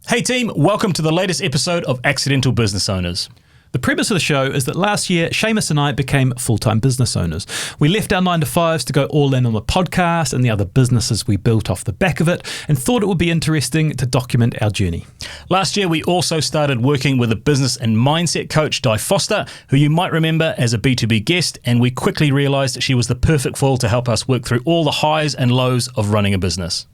Hey team, welcome to the latest episode of Accidental Business Owners. The premise of the show is that last year, Seamus and I became full-time business owners. We left our 9-to-5s to go all in on the podcast and the other businesses we built off the back of it, and thought it would be interesting to document our journey. Last year, we also started working with a business and mindset coach, Di Foster, who you might remember as a B2B guest, and we quickly realised she was the perfect foil to help us work through all the highs and lows of running a business.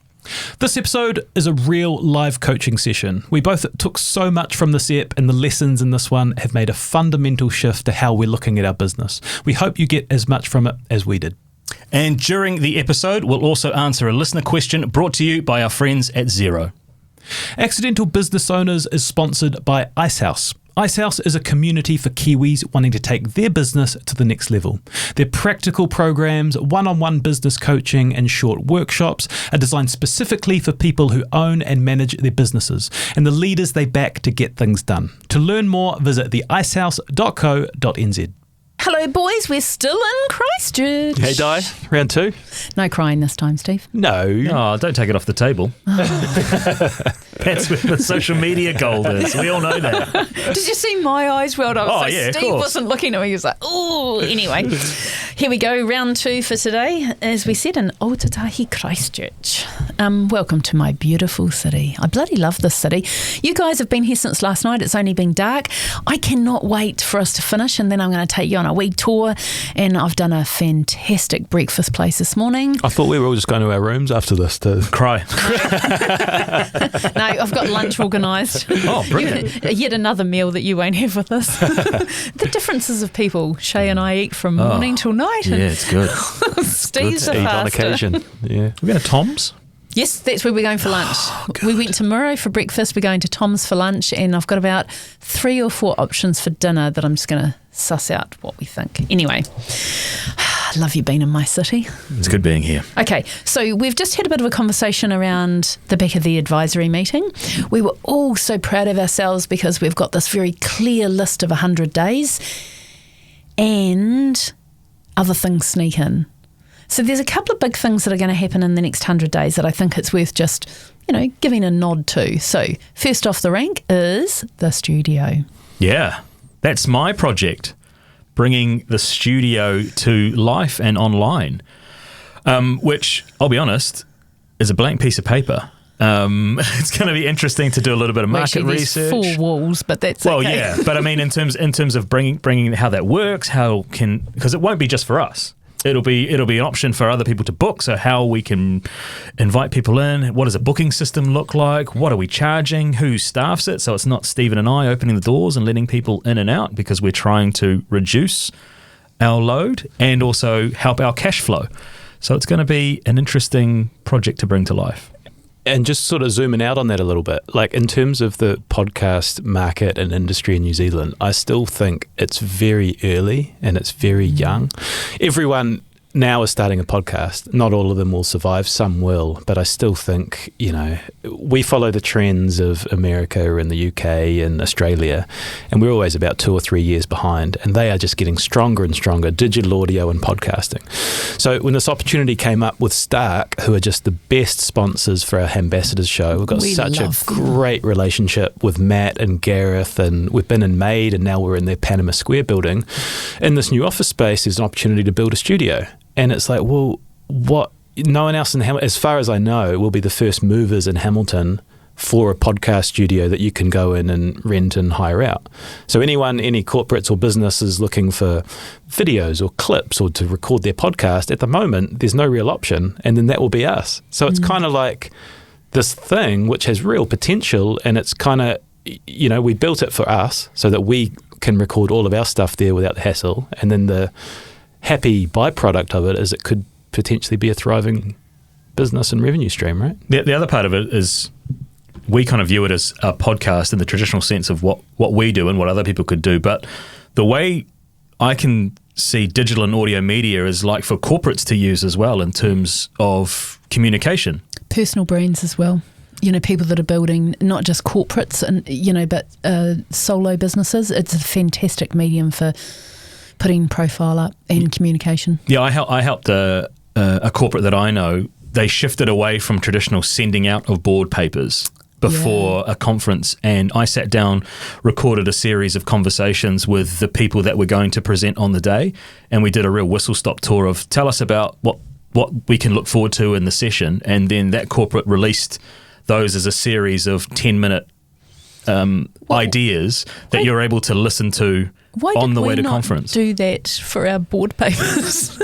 This episode is a real live coaching session. We both took so much from this ep, and the lessons in this one have made a fundamental shift to how we're looking at our business. We hope you get as much from it as we did. And during the episode, we'll also answer a listener question brought to you by our friends at Xero. Accidental Business Owners is sponsored by Icehouse. Icehouse is a community for Kiwis wanting to take their business to the next level. Their practical programs, one-on-one business coaching and short workshops are designed specifically for people who own and manage their businesses and the leaders they back to get things done. To learn more, visit theicehouse.co.nz. Hello, boys. We're still in Christchurch. Hey, Di. Round 2. No crying this time, Steve. No. Oh, don't take it off the table. That's where the social media gold is. We all know that. Did you see my eyes welled up? Oh, yeah, of Steve course. wasn't looking at me. He was like, oh. Anyway, here we go. Round 2 for today. As we said, in Otatahi, Christchurch. Welcome to my beautiful city. I bloody love this city. You guys have been here since last night. It's only been dark. I cannot wait for us to finish, and then I'm going to take you on a week tour, and I've done a fantastic breakfast place this morning. I thought we were all just going to our rooms after this to Cry. No, I've got lunch organised. Oh, brilliant. Yet another meal that you won't have with us. The differences of people. Shay and I eat from morning till night. Yeah, it's good. Steve's a eat on faster. occasion. Yeah. We're going to Tom's? Yes, that's where we're going for lunch. We went to Murray for breakfast. We're going to Tom's for lunch, and I've got about 3 or 4 options for dinner that I'm just going to suss out what we think. Anyway, love you being in my city. It's good being here. Okay, so we've just had a bit of a conversation around the back of the advisory meeting. We were all so proud of ourselves because we've got this very clear list of 100 days, and other things sneak in. So there's a couple of big things that are going to happen in the next 100 days that I think it's worth just, giving a nod to. So first off the rank is the studio. Yeah, that's my project, bringing the studio to life and online, which, I'll be honest, is a blank piece of paper. It's going to be interesting to do a little bit of market research. 4 walls, but that's well, okay. yeah, but I mean, in terms of bringing how that works, because it won't be just for us. It'll be an option for other people to book. So how we can invite people in. What does a booking system look like? What are we charging? Who staffs it? So it's not Stephen and I opening the doors and letting people in and out, because we're trying to reduce our load and also help our cash flow. So it's going to be an interesting project to bring to life. And just sort of zooming out on that a little bit, like in terms of the podcast market and industry in New Zealand, I still think it's very early and it's very young. Everyone now is starting a podcast. Not all of them will survive, some will, but I still think, we follow the trends of America and the UK and Australia, and we're always about 2 or 3 years behind, and they are just getting stronger and stronger, digital audio and podcasting. So when this opportunity came up with Stark, who are just the best sponsors for our Ambassadors show, we've got such a great relationship with Matt and Gareth, and we've been in Maid, and now we're in their Panama Square building. In this new office space, there's an opportunity to build a studio. And it's like, well, what? No one else in Hamilton, as far as I know, will be the first movers in Hamilton for a podcast studio that you can go in and rent and hire out. So any corporates or businesses looking for videos or clips or to record their podcast, at the moment, there's no real option, and then that will be us. So it's kind of like this thing which has real potential, and it's kind of, we built it for us so that we can record all of our stuff there without the hassle, and then the happy byproduct of it is it could potentially be a thriving business and revenue stream, right? The other part of it is we kind of view it as a podcast in the traditional sense of what we do and what other people could do. But the way I can see digital and audio media is like for corporates to use as well in terms of communication. Personal brands as well. People that are building not just corporates and, but solo businesses. It's a fantastic medium for putting profile up and communication. Yeah, I helped a corporate that I know. They shifted away from traditional sending out of board papers before a conference, and I sat down, recorded a series of conversations with the people that were going to present on the day, and we did a real whistle-stop tour of tell us about what we can look forward to in the session, and then that corporate released those as a series of 10-minute ideas that you're able to listen to on the way to conference. Do that for our board papers?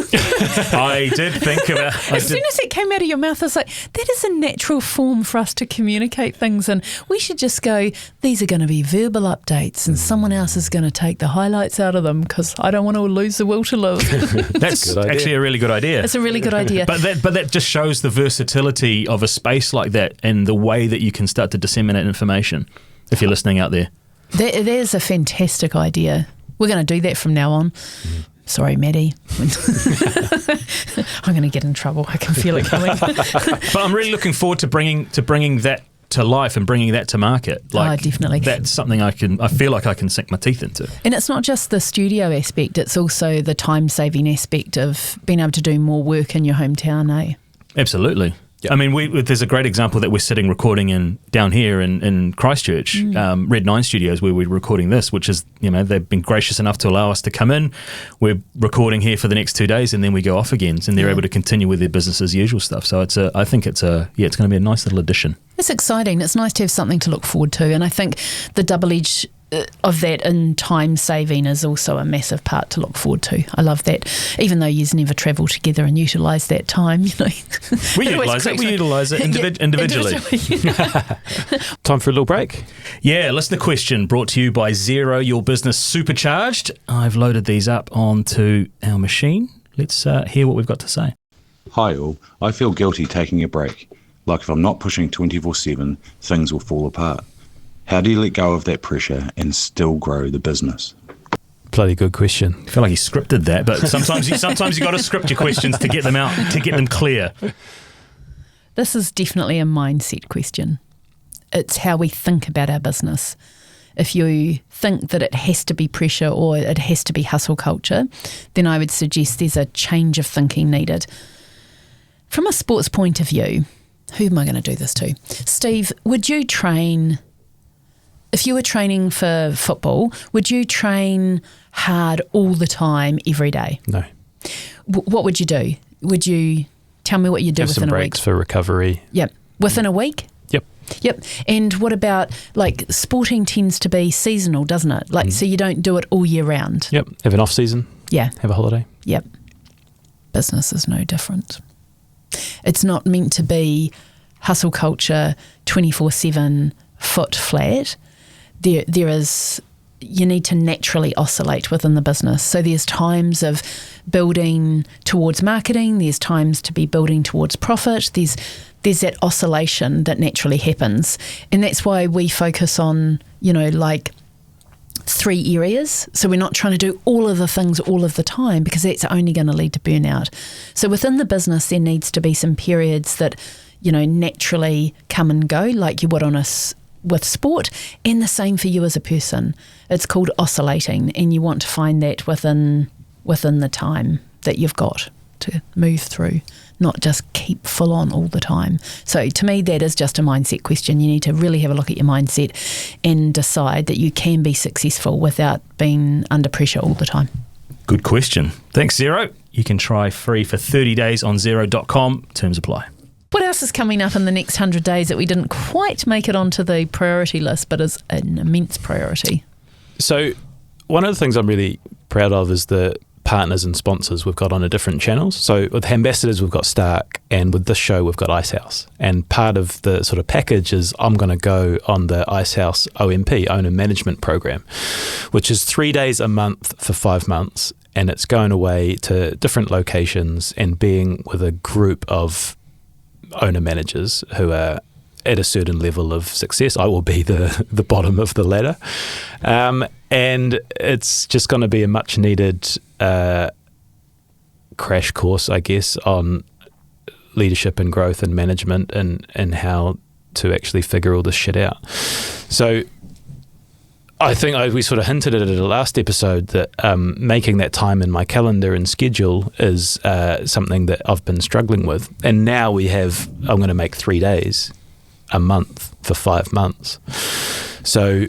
I did think about as soon as it came out of your mouth, I was like, that is a natural form for us to communicate things, and we should just go, these are going to be verbal updates and someone else is going to take the highlights out of them because I don't want to lose the will to live. That's actually a really good idea. It's a really good idea. But that just shows the versatility of a space like that and the way that you can start to disseminate information if you're listening out there. There's a fantastic idea. We're going to do that from now on. Sorry, Maddie. I'm going to get in trouble. I can feel it coming. But I'm really looking forward to bringing that to life and bringing that to market. Definitely. That's something I feel like I can sink my teeth into. And it's not just the studio aspect, it's also the time-saving aspect of being able to do more work in your hometown, eh? Absolutely. Yep. I mean, there's a great example that we're sitting recording down here in Christchurch, Red 9 Studios, where we're recording this, which is, they've been gracious enough to allow us to come in. We're recording here for the next 2 days, and then we go off again, and they're able to continue with their business as usual stuff. So I think it's going to be a nice little addition. It's exciting. It's nice to have something to look forward to, and I think the double edge of that in time saving is also a massive part to look forward to. I love that. Even though you never travel together and utilise that time, We utilise it individually. Time for a little break. Yeah, listener question brought to you by Xero, your business supercharged. I've loaded these up onto our machine. Let's hear what we've got to say. Hi all, I feel guilty taking a break. Like if I'm not pushing 24/7, things will fall apart. How do you let go of that pressure and still grow the business? Bloody good question. I feel like he scripted that, but sometimes you got to script your questions to get them out, to get them clear. This is definitely a mindset question. It's how we think about our business. If you think that it has to be pressure or it has to be hustle culture, then I would suggest there's a change of thinking needed. From a sports point of view, who am I going to do this to? Steve, would you train... If you were training for football, would you train hard all the time, every day? No. What would you do? Would you tell me what you do Have within some a breaks week? for recovery. Yep. Within a week? Yep. And what about, sporting tends to be seasonal, doesn't it? So you don't do it all year round. Yep. Have an off season. Yeah. Have a holiday. Yep. Business is no different. It's not meant to be hustle culture 24/7 foot flat. There is, you need to naturally oscillate within the business. So there's times of building towards marketing, there's times to be building towards profit, there's that oscillation that naturally happens. And that's why we focus on, 3 areas. So we're not trying to do all of the things all of the time, because that's only going to lead to burnout. So within the business, there needs to be some periods that, naturally come and go, like you would with sport, and the same for you as a person. It's called oscillating, and you want to find that within the time that you've got to move through, not just keep full on all the time. So to me, that is just a mindset question. You need to really have a look at your mindset and decide that you can be successful without being under pressure all the time. Good question. Thanks, Xero. You can try free for 30 days on Xero.com. Terms apply. What else is coming up in the next 100 days that we didn't quite make it onto the priority list, but is an immense priority? So one of the things I'm really proud of is the partners and sponsors we've got on the different channels. So with Ambassadors, we've got Stark, and with this show, we've got Icehouse. And part of the sort of package is I'm going to go on the Icehouse OMP, Owner Management Program, which is 3 days a month for 5 months. And it's going away to different locations and being with a group of owner managers who are at a certain level of success. I will be the bottom of the ladder. And it's just going to be a much needed crash course, I guess, on leadership and growth and management and how to actually figure all this shit out. So I think we sort of hinted at it in the last episode that making that time in my calendar and schedule is something that I've been struggling with. And now I'm going to make 3 days a month for 5 months. So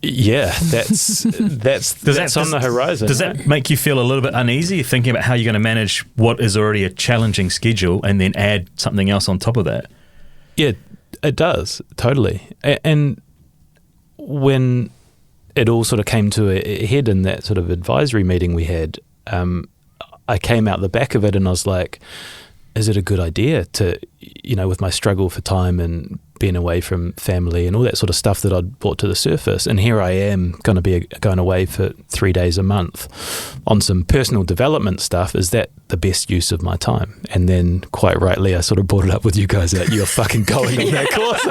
yeah, that's on the horizon. Does that make you feel a little bit uneasy thinking about how you're going to manage what is already a challenging schedule and then add something else on top of that? Yeah, it does, totally. And when it all sort of came to a head in that sort of advisory meeting we had, I came out the back of it and I was like, is it a good idea to, with my struggle for time and being away from family and all that sort of stuff that I'd brought to the surface, and here I am going to be going away for 3 days a month on some personal development stuff. Is that the best use of my time? And then quite rightly I sort of brought it up with you guys that you're fucking going on that course.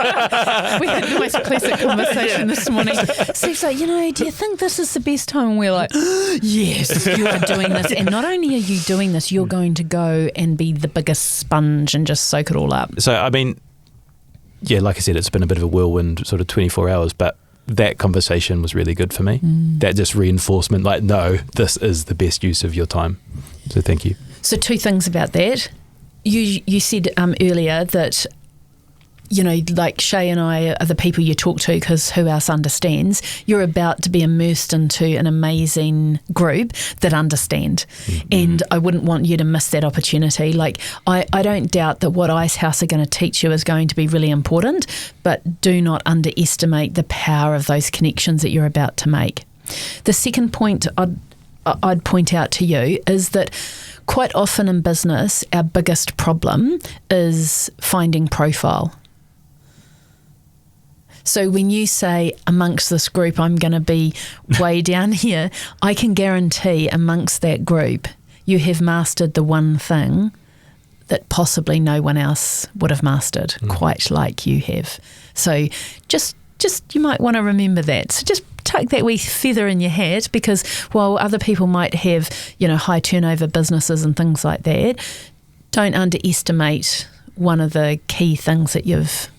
We had the most classic conversation this morning. Steve's like, do you think this is the best time? And we're like, yes, you are doing this. And not only are you doing this, you're going to go and be the biggest sponge and just soak it all up. So, I mean, yeah, like I said, it's been a bit of a whirlwind sort of 24 hours, but that conversation was really good for me. That just reinforcement, like, no, this is the best use of your time. So thank you. So 2 things about that. You said earlier that, like Shay and I are the people you talk to because who else understands? You're about to be immersed into an amazing group that understand. And I wouldn't want you to miss that opportunity. Like, I don't doubt that what Icehouse are going to teach you is going to be really important, but do not underestimate the power of those connections that you're about to make. The second point I'd point out to you is that quite often in business, our biggest problem is finding profile. So when you say amongst this group, I'm going to be way down here, I can guarantee amongst that group, you have mastered the one thing that possibly no one else would have mastered quite like you have. So just you might want to remember that. So just tuck that wee feather in your hat, because while other people might have, high turnover businesses and things like that, don't underestimate one of the key things that you've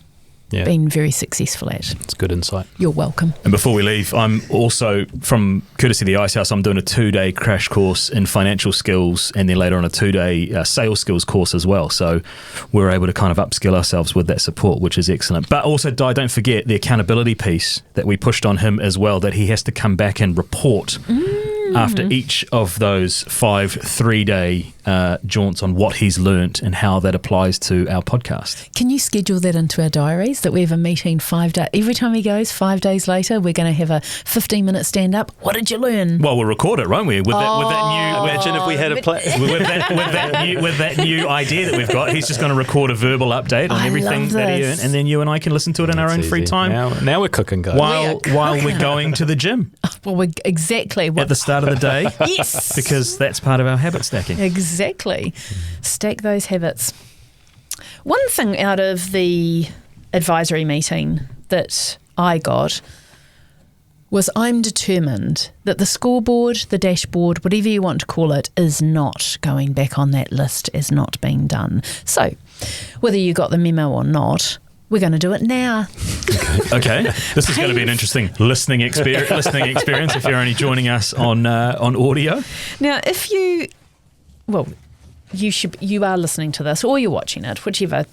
been very successful at. It's good insight. You're welcome. And before we leave, I'm also, from courtesy of the Icehouse, I'm doing a 2-day crash course in financial skills, and then later on a 2-day sales skills course as well. So we're able to kind of upskill ourselves with that support, which is excellent. But also, Di, don't forget the accountability piece that we pushed on him as well, that he has to come back and report after each of those 5 3-day jaunts on what he's learnt and how that applies to our podcast. Can you schedule that into our diaries, that we have a meeting 5 days? Every time he goes, 5 days later, we're going to have a 15-minute stand-up. What did you learn? Well, we'll record it, won't we? With that new... Imagine if we had a plan. with that new idea that we've got, he's just going to record a verbal update on everything that he earned, and then you and I can listen to it in our own free time. Now we're cooking, guys. While we're going to the gym. Well, exactly. At the start of the day. Yes. Because that's part of our habit stacking. Exactly. Stack those habits. One thing out of the advisory meeting that I got was I'm determined that the scoreboard, the dashboard, whatever you want to call it, is not going back on that list as not being done. So whether you got the memo or not, we're going to do it now. Okay. This is going to be an interesting listening experience if you're only joining us on audio. Now, if you are listening to this or you're watching it, whichever,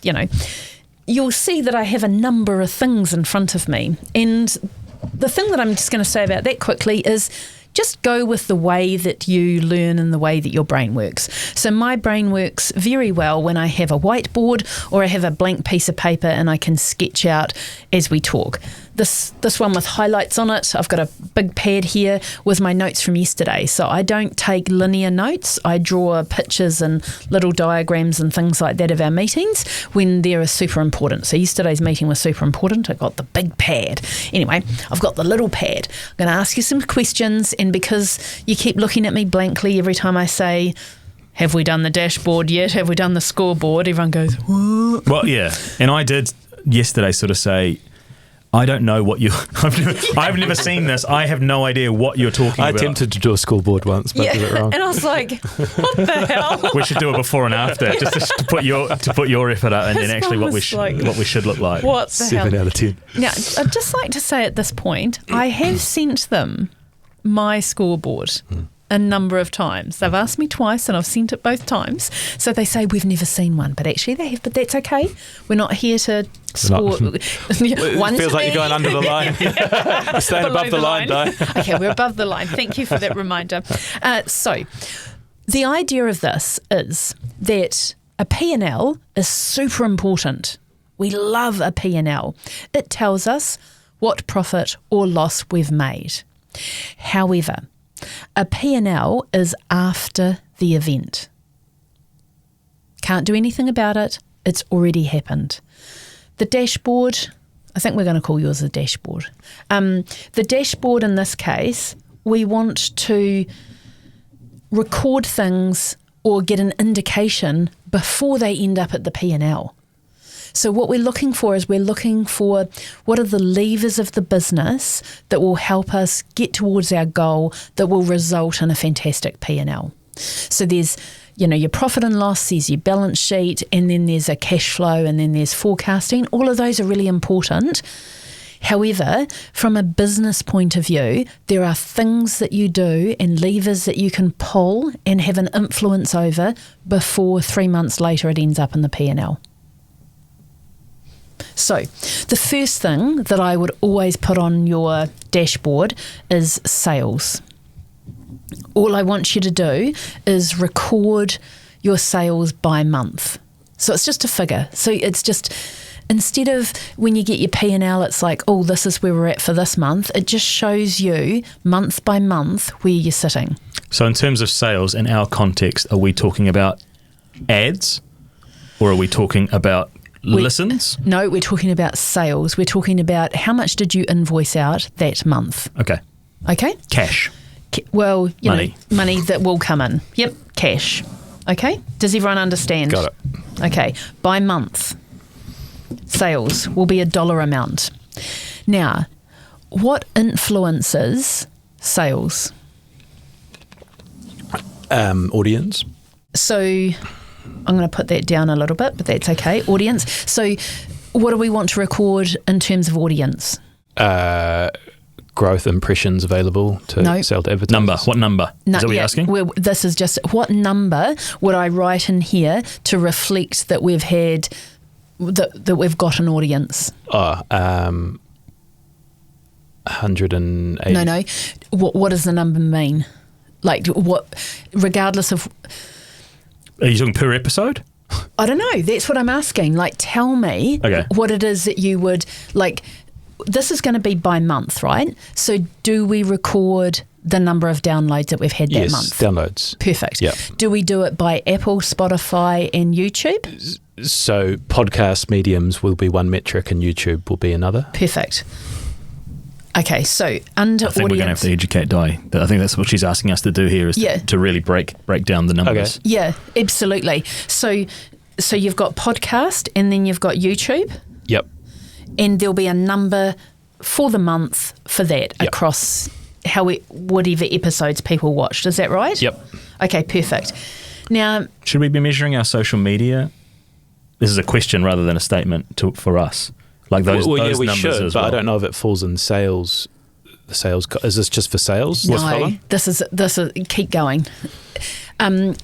you'll see that I have a number of things in front of me. And the thing that I'm just going to say about that quickly is just go with the way that you learn and the way that your brain works. So my brain works very well when I have a whiteboard or I have a blank piece of paper and I can sketch out as we talk. This one with highlights on it, I've got a big pad here with my notes from yesterday. So I don't take linear notes. I draw pictures and little diagrams and things like that of our meetings when they're super important. So yesterday's meeting was super important. I got the big pad. Anyway, I've got the little pad. I'm going to ask you some questions, and because you keep looking at me blankly every time I say, have we done the dashboard yet? Have we done the scoreboard? Everyone goes, what? Well, yeah. And I did yesterday sort of say, I don't know what you... I've never seen this. I have no idea what you're talking about. I attempted to do a scoreboard once, but did it wrong. And I was like, what the hell? We should do a before and after, just to put your effort up, and then actually what we should look like. What the 7 hell? out of 10. Now, I'd just like to say at this point, I have sent them my scoreboard. a number of times. They've asked me twice and I've sent it both times. So they say we've never seen one, but actually they have. But that's okay. We're not here to score. It feels like you're going under the line. We're staying above the line, though. Okay, we're above the line. Thank you for that reminder. So the idea of this is that a P&L is super important. We love a P&L. It tells us what profit or loss we've made. However, a P&L is after the event. Can't do anything about it. It's already happened. The dashboard, I think we're going to call yours the dashboard. The dashboard in this case, we want to record things or get an indication before they end up at the P&L. So what we're looking for is what are the levers of the business that will help us get towards our goal that will result in a fantastic P&L. So there's, your profit and loss, there's your balance sheet, and then there's a cash flow, and then there's forecasting. All of those are really important. However, from a business point of view, there are things that you do and levers that you can pull and have an influence over before 3 months later it ends up in the P&L. So the first thing that I would always put on your dashboard is sales. All I want you to do is record your sales by month. So it's just a figure. So it's just, instead of when you get your P&L, it's like, oh, this is where we're at for this month. It just shows you month by month where you're sitting. So in terms of sales, in our context, are we talking about ads or are we talking about listens? No, we're talking about sales. We're talking about how much did you invoice out that month. Okay. Okay? Cash. Well, Money. Money that will come in. Yep, cash. Okay? Does everyone understand? Got it. Okay. By month, sales will be a dollar amount. Now, what influences sales? Audience. So I'm going to put that down a little bit, but that's okay. Audience. So what do we want to record in terms of audience? Growth impressions available to sell to advertisers. Number. What number? Is that what you're asking? Well, this is just what number would I write in here to reflect that we've had that we've got an audience? 180. No. What does the number mean? Like what? Regardless of. Are you talking per episode? I don't know. That's what I'm asking. Like, tell me what it is that you would like. This is going to be by month, right? So do we record the number of downloads that we've had that month? Yes, downloads. Perfect. Yeah. Do we do it by Apple, Spotify and YouTube? So podcast mediums will be one metric and YouTube will be another. Perfect. Okay, so under I think audience, we're going to have to educate Di. I think that's what she's asking us to do here is to really break down the numbers. Okay. Yeah, absolutely. So you've got podcast and then you've got YouTube. Yep. And there'll be a number for the month for that across whatever episodes people watched. Is that right? Yep. Okay, perfect. Now, should we be measuring our social media? This is a question rather than a statement for us. Like those we numbers should, as but well. I don't know if it falls in sales. The sales is this just for sales? no, this is keep going.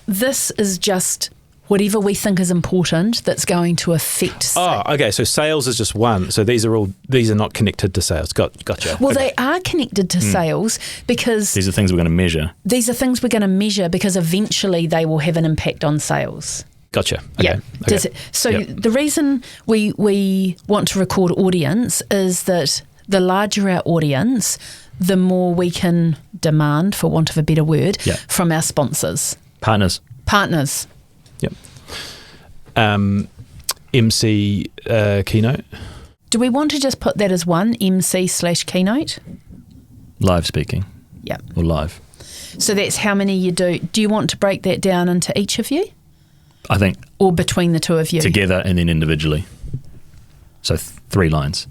This is just whatever we think is important that's going to affect. Okay. So sales is just one. So these are not connected to sales. Gotcha. Well, they are connected to sales because these are things we're going to measure. These are things we're going to measure because eventually they will have an impact on sales. Gotcha. Yeah. Okay. So the reason we want to record audience is that the larger our audience, the more we can demand, for want of a better word, from our sponsors. Partners. Yep. MC keynote. Do we want to just put that as one, MC/keynote? Live speaking. Yeah. Or live. So that's how many you do. Do you want to break that down into each of you? I think. Or between the two of you? Together and then individually. So 3 lines.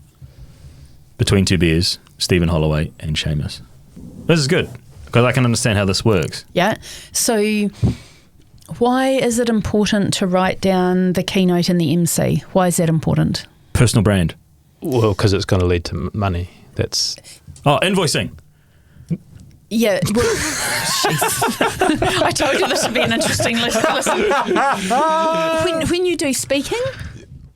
Between 2 beers, Stephen Holloway and Seamus. This is good because I can understand how this works. Yeah. So why is it important to write down the keynote and the MC? Why is that important? Personal brand. Well, because it's going to lead to money. That's... invoicing. Yeah, well, jeez. I told you this would be an interesting listen. When you do speaking,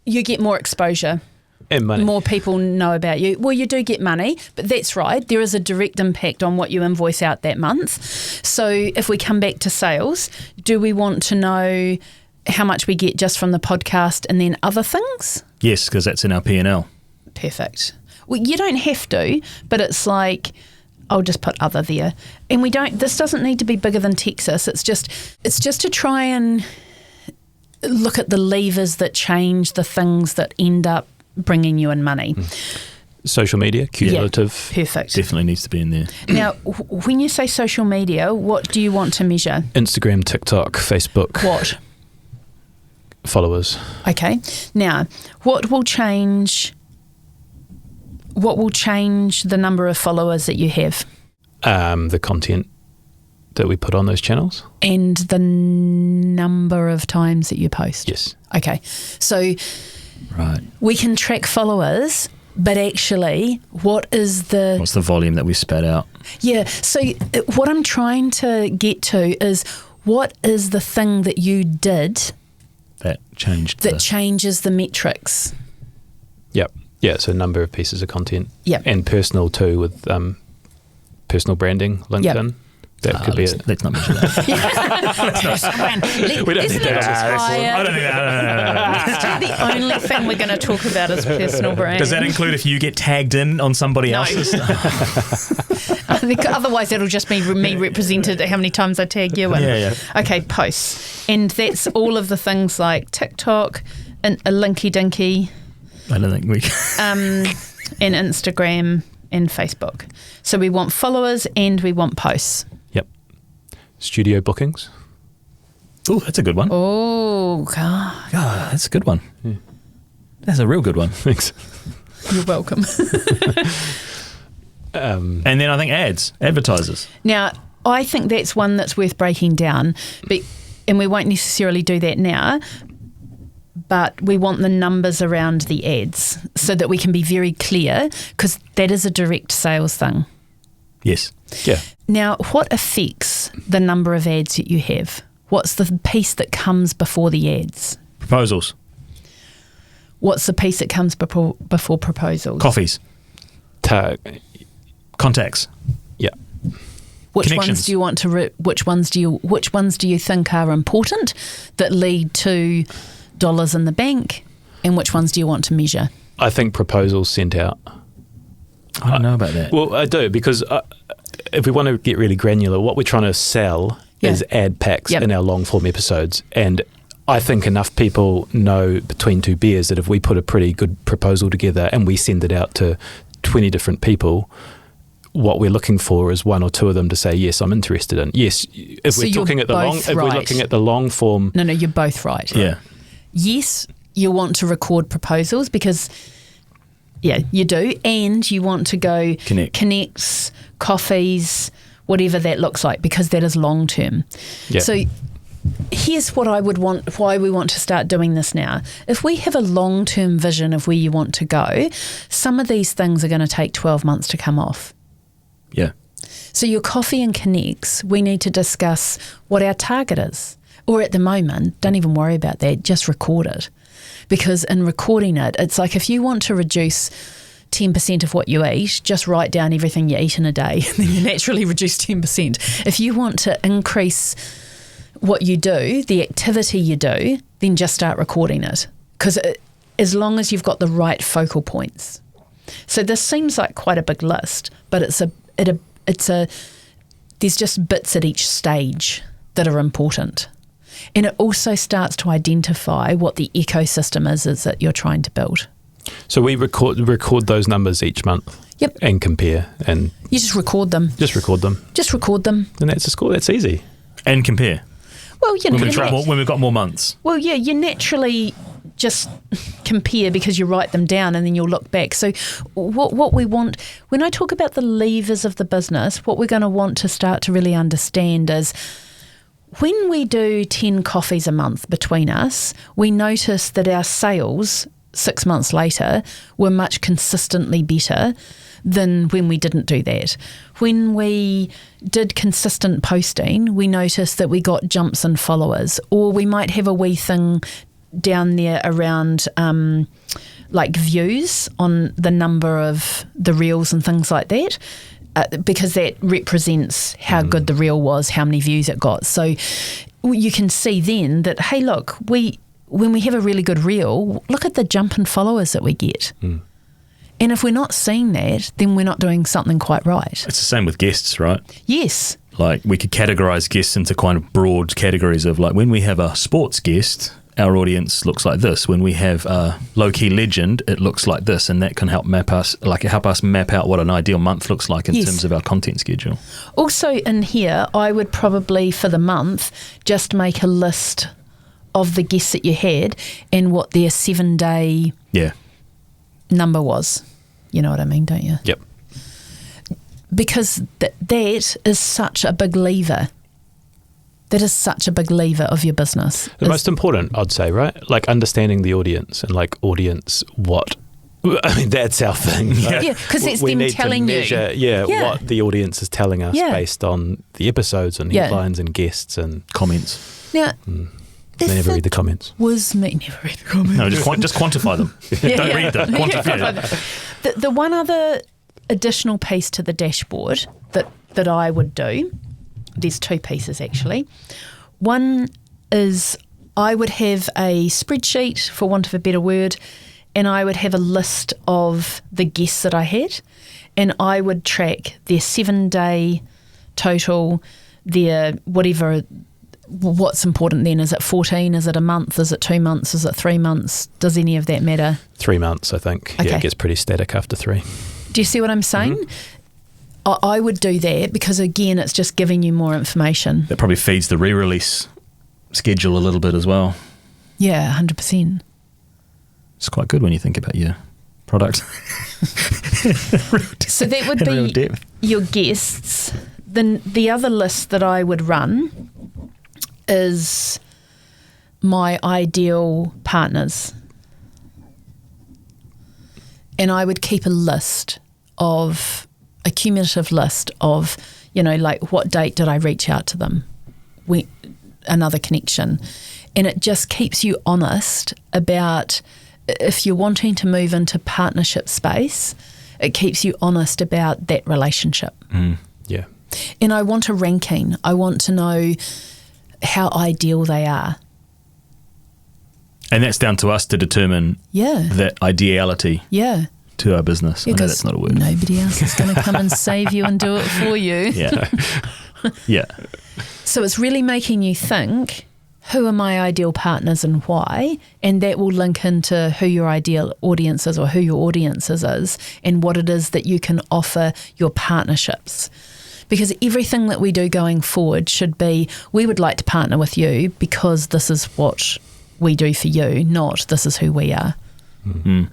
you get more exposure. And money. More people know about you. Well, you do get money, but that's right. There is a direct impact on what you invoice out that month. So if we come back to sales, do we want to know how much we get just from the podcast and then other things? Yes, because that's in our P&L. Perfect. Well, you don't have to, but it's like, I'll just put other there. And this doesn't need to be bigger than Texas. It's just to try and look at the levers that change the things that end up bringing you in money. Social media, cumulative. Yeah, perfect. Definitely needs to be in there. Now, when you say social media, what do you want to measure? Instagram, TikTok, Facebook. What? Followers. Okay. Now, what will change the number of followers that you have? The content that we put on those channels. And the number of times that you post? Yes. Okay. So Right. we can track followers, but actually, what's the volume that we spat out? Yeah. So what I'm trying to get to is, what is the thing that you did That changed. that changes the metrics? Yep. Yeah, so a number of pieces of content. Yep. And personal too, with personal branding, LinkedIn. That could be it. Let's not mention that. We don't need that. I don't think that. The only thing we're going to talk about is personal brand. Does that include if you get tagged in on somebody else's? I think otherwise it'll just be me represented how many times I tag you in. Yeah. Okay, posts. And that's all of the things like TikTok and a linky dinky. I don't think we and Instagram and Facebook. So we want followers and we want posts. Yep. Studio bookings. Oh, that's a good one. Oh, God. God, that's a good one. Yeah. That's a real good one. Thanks. You're welcome. And then I think advertisers. Now, I think that's one that's worth breaking down, and we won't necessarily do that now, but we want the numbers around the ads so that we can be very clear, because that is a direct sales thing. Yes. Yeah. Now, what affects the number of ads that you have? What's the piece that comes before the ads? Proposals. What's the piece that comes before proposals? Coffees. Contacts. Yeah. Which Connections. ones do you want to? Which ones do you think are important that lead to dollars in the bank, and which ones do you want to measure? I think proposals sent out. I don't know about that. Well, I do, because if we want to get really granular, what we're trying to sell is ad packs in our long form episodes. And I think enough people know between two beers that if we put a pretty good proposal together and we send it out to 20 different people, what we're looking for is one or two of them to say, yes, I'm interested in. Yes, if we're looking at the long form. No, you're both right. Yeah. Yes, you want to record proposals because, you do. And you want to go connects, coffees, whatever that looks like, because that is long term. Yeah. So here's what I would want, why we want to start doing this now. If we have a long term vision of where you want to go, some of these things are going to take 12 months to come off. Yeah. So your coffee and connects, we need to discuss what our target is. Or at the moment, don't even worry about that, just record it. Because in recording it, it's like if you want to reduce 10% of what you eat, just write down everything you eat in a day, and then you naturally reduce 10%. If you want to increase what you do, the activity you do, then just start recording it. Because as long as you've got the right focal points. So this seems like quite a big list, but there's just bits at each stage that are important. And it also starts to identify what the ecosystem is that you're trying to build. So we record those numbers each month. Yep. And compare. And you just record them. Just record them. And that's a score. That's easy. And compare. Well, when we've got more months. Well, yeah, you naturally just compare because you write them down and then you'll look back. So what we want, when I talk about the levers of the business, what we're going to want to start to really understand is when we do 10 coffees a month between us, we notice that our sales 6 months later were much consistently better than when we didn't do that. When we did consistent posting, we noticed that we got jumps in followers, or we might have a wee thing down there around like views on the number of the reels and things like that, because that represents how good the reel was, how many views it got. So you can see then that, hey, look, when we have a really good reel, look at the jump in followers that we get. And if we're not seeing that, then we're not doing something quite right. It's the same with guests, right? Yes. Like, we could categorize guests into kind of broad categories of, like, when we have a sports guest, our audience looks like this. When we have a low-key legend, it looks like this, and that can help help us map out what an ideal month looks like in terms of our content schedule. Also in here, I would probably, for the month, just make a list of the guests that you had and what their 7-day number was. You know what I mean, don't you? Yep. Because that is such a big lever. That is such a big lever of your business. The most important, I'd say, right? Like understanding the audience and like audience what. I mean, that's our thing. Right? Yeah, because it's we them need telling to measure, you. what the audience is telling us based on the episodes and headlines and guests and comments. Now, they never read the comments. Never read the comments. No, just quantify them. Don't read them. Quantify them. The one other additional piece to the dashboard that I would do, there's two pieces actually. One is I would have a spreadsheet, for want of a better word, and I would have a list of the guests that I had, and I would track their 7-day total, their whatever. What's important then? Is it 14? Is it a month? Is it 2 months? Is it 3 months? Does any of that matter? 3 months, I think. Okay. Yeah, it gets pretty static after 3. Do you see what I'm saying? Mm-hmm. I would do that because, again, it's just giving you more information. That probably feeds the re-release schedule a little bit as well. Yeah, 100%. It's quite good when you think about your product. So that would be your guests. Then the other list that I would run is my ideal partners. And I would keep a cumulative list of, like what date did I reach out to them? Another connection. And it just keeps you honest about if you're wanting to move into partnership space, it keeps you honest about that relationship. Yeah. And I want a ranking. I want to know how ideal they are. And that's down to us to determine that ideality to our business. I know that's not a word. Nobody else is going to come and save you and do it for you. Yeah. So it's really making you think, who are my ideal partners and why? And that will link into who your ideal audience is or who your audience is and what it is that you can offer your partnerships. Because everything that we do going forward should be, we would like to partner with you because this is what we do for you, not this is who we are. Mm-hmm.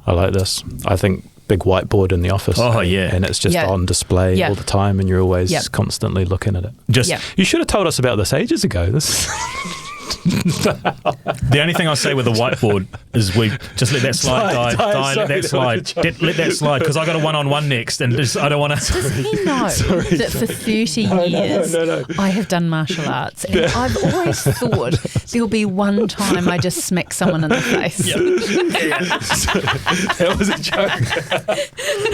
I like this. I think big whiteboard in the office. Oh, yeah. And it's just on display all the time and you're always constantly looking at it. You should have told us about this ages ago. The only thing I'll say with the whiteboard is we just let that slide die, let that slide. Let that slide, because I got a one-on-one next, and I don't want to. Does he know that for 30 years I have done martial arts, and I've always thought there'll be one time I just smack someone in the face. That was a joke.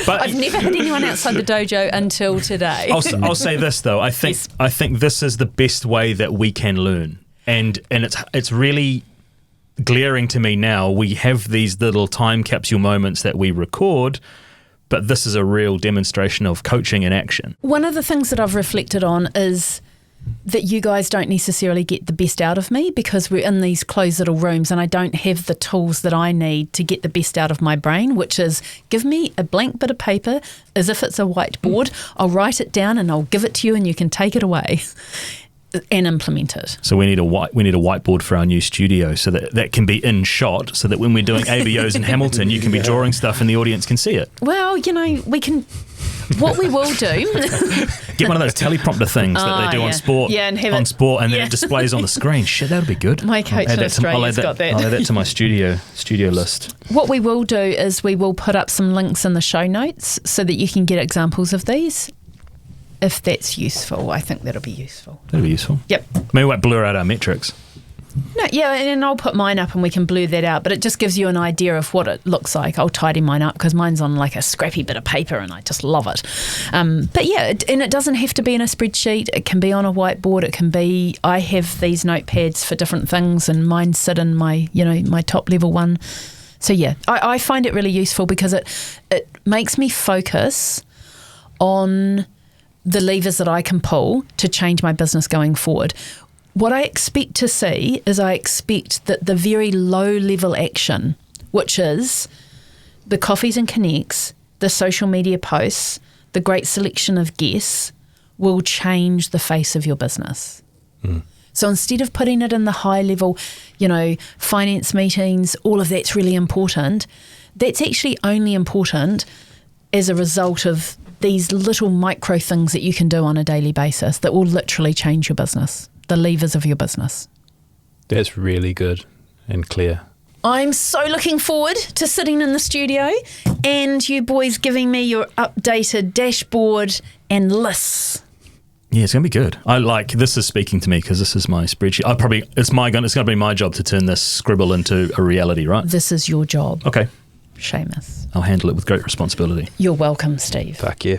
But I've never hit anyone outside the dojo until today. I'll say this though. I think this is the best way that we can learn. And it's really glaring to me now. We have these little time capsule moments that we record, but this is a real demonstration of coaching in action. One of the things that I've reflected on is that you guys don't necessarily get the best out of me because we're in these closed little rooms and I don't have the tools that I need to get the best out of my brain, which is give me a blank bit of paper as if it's a whiteboard. I'll write it down and I'll give it to you and you can take it away and implement it. So we need a whiteboard for our new studio so that can be in shot, so that when we're doing ABOs in Hamilton, you can be drawing stuff and the audience can see it. Well, we can. What we will do... Get one of those teleprompter things that they do on sport. Yeah, and have on it- sport, and then yeah. it displays on the screen. Shit, that'll be good. My coach in Australia's got that. I'll add that to my studio list. What we will do is we will put up some links in the show notes so that you can get examples of these. If that's useful, I think that'll be useful. That'll be useful. Yep. Maybe we won't blur out our metrics. No, yeah, and I'll put mine up and we can blur that out, but it just gives you an idea of what it looks like. I'll tidy mine up because mine's on like a scrappy bit of paper and I just love it. But yeah, and it doesn't have to be in a spreadsheet. It can be on a whiteboard. It can be, I have these notepads for different things and mine sit in my, my top level one. So yeah, I find it really useful because it makes me focus on the levers that I can pull to change my business going forward. What I expect to see is I expect that the very low-level action, which is the coffees and connects, the social media posts, the great selection of guests, will change the face of your business. So instead of putting it in the high-level, finance meetings, all of that's really important, that's actually only important as a result of these little micro things that you can do on a daily basis that will literally change your business. The levers of your business. That's really good and clear. I'm so looking forward to sitting in the studio and you boys giving me your updated dashboard and lists. Yeah, it's going to be good. This is speaking to me because this is my spreadsheet. It's going to be my job to turn this scribble into a reality, right? This is your job. Okay. Seamus. I'll handle it with great responsibility. You're welcome, Steve. Fuck yeah.